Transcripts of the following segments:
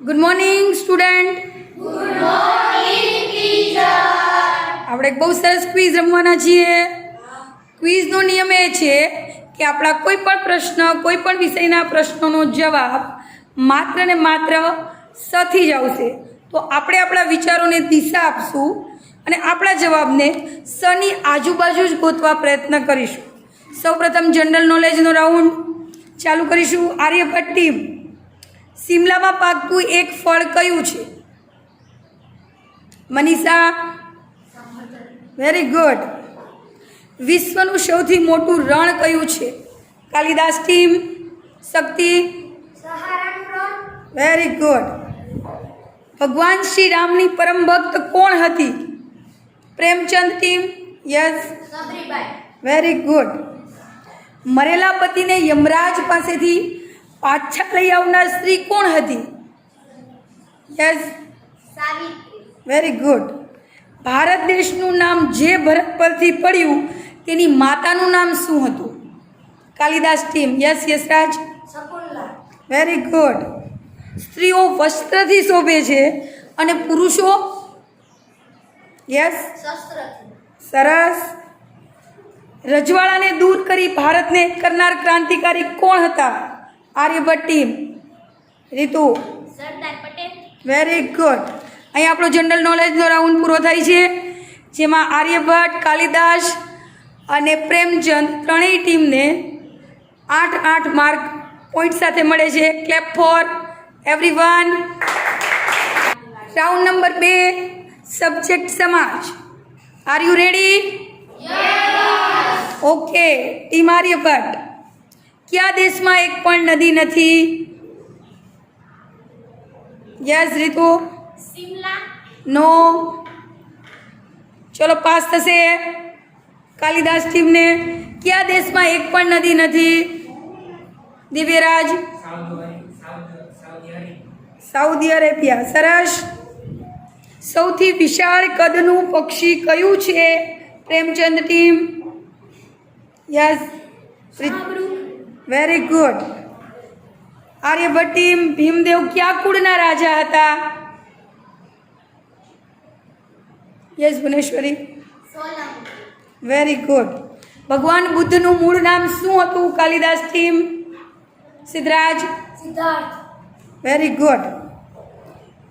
Good morning student. Good morning teacher. આપણે એક બહુ સરસ ક્વિઝ રમવાના છીએ. ક્વિઝનો નિયમ એ છે કે આપણા કોઈ પણ પ્રશ્ન, કોઈ પણ વિષયના પ્રશ્નોનો જવાબ માત્ર ને માત્ર સથી જ આવશે. તો આપણે આપણા વિચારોને દિશા આપશું અને આપણા જવાબને સની આજુબાજુ જ ગોતવા પ્રયત્ન કરીશું. સૌપ્રથમ જનરલ નોલેજનો રાઉન્ડ ચાલુ કરીશું. આર્યભટ્ટ ટીમ, શિમલામાં પાકતું એક ફળ કયું છે? Manisha, very good. વિશ્વનું સૌથી મોટું રણ કયું છે? Kalidas team. Shakti, very good. ભગવાન શ્રી રામની પરમ ભક્ત કોણ હતી? Premchand team. Yes, very good. મરેલા પતિને યમરાજ પાસેથી પાછા લઈ આવનાર સ્ત્રી કોણ હતી? Yes, very good. ભારત દેશનું નામ જે ભરત પરથી પડ્યું તેની માતાનું નામ શું હતું? Kalidas team. Yes Yash Raj, very good. સ્ત્રીઓ વસ્ત્રથી શોભે છે અને પુરુષો? યસ, સરસ. રજવાડાને દૂર કરી ભારતને એક કરનાર ક્રાંતિકારી કોણ હતા? Aryabhatta team. Ritu, Sardar Patel. Very good. અહીં આપણો જનરલ નોલેજનો રાઉન્ડ પૂરો થાય છે, જેમાં આર્યભટ્ટ, કાલિદાસ અને પ્રેમચંદ ત્રણેય ટીમને 8-8 માર્ક પોઈન્ટ સાથે મળે છે. Clap for everyone. Round number 2, subject સમાજ. Are you ready? Okay. Team Aryabhatta, કયા દેશમાં એક પણ નદી નથી? યસ રીતુ. શિમલા. નો. ચલો પાસ થશે. કાલિદાસ ટીમને કયા દેશમાં એક પણ નદી નથી? દિવ્યરાજ. Saudi Arabia. સરસ. સૌથી વિશાળ કદનું પક્ષી કયું છે? Premchand team. Yes, very good. Aryabhatta team, Bhimdev કયા કુળના રાજા હતા? Yes Bhuvaneshwari, very good. ભગવાન બુદ્ધનું મૂળ નામ શું હતું? Kalidas team. Siddhraj, Siddhartha. Very good.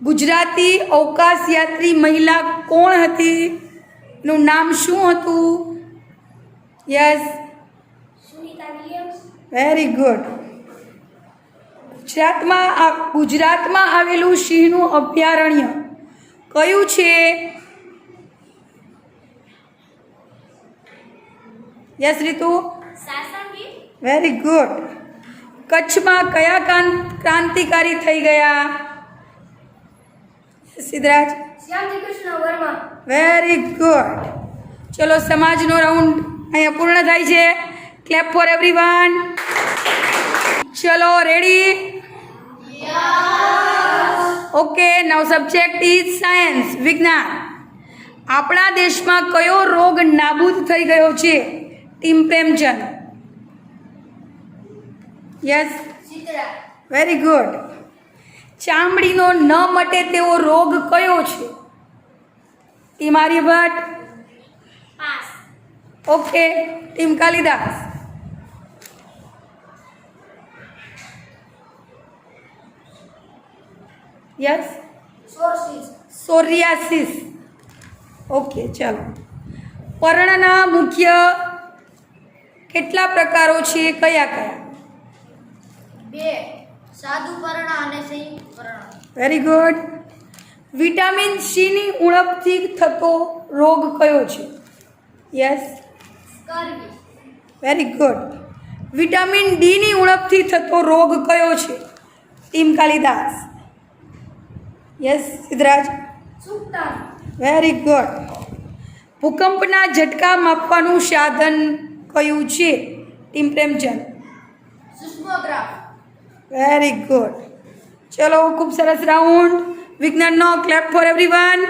Gujarati અવકાશ યાત્રી મહિલા કોણ હતી? એનું નામ શું હતું? Yes, Sunita Williams. Very good. ગુજરાતમાં આવેલું સિંહનું અભયારણ્ય કયું છે? Yes Ritu, Sasan Gir. Very good. કચ્છમાં કયા ક્રાંતિકારી થઈ ગયા? સિદ્ધરાજ, શ્યામજી કૃષ્ણ વર્મા. Very good. ચલો સમાજનો રાઉન્ડ અહીંયા પૂર્ણ થાય છે. Clap for everyone. ચલો ready? Okay. Now subject is science, વિજ્ઞાન. આપણા દેશમાં કયો રોગ નાબૂદ થઈ ગયો છે? Team Premchand. Yes, Siddhraj. Very good. ચામડીનો ન મટે તેવો રોગ કયો છે? Team Aryabhatta. Pass. Okay. Team Kalidas. Yes, psoriasis. Okay ચલો. પર્ણના મુખ્ય કેટલા પ્રકારો છે? કયા કયા? 2, સાદુ પર્ણ અને સંયુક્ત પર્ણ. Very good. વિટામિન સીની ઉણપથી થતો રોગ કયો છે? Yes, scurvy. Very good. Vitamin ડીની ઉણપથી થતો રોગ કયો છે? ટીમ કાલિદાસ. યસ સિદ્ધરાજ, સુક્તાન. Very good. ભૂકંપના ઝટકા માપવાનું સાધન કયું છે? Team Premchand. Seismograph. Very good. ચલો ખૂબ સરસ રાઉન્ડ વિજ્ઞાનનો. Clap for everyone.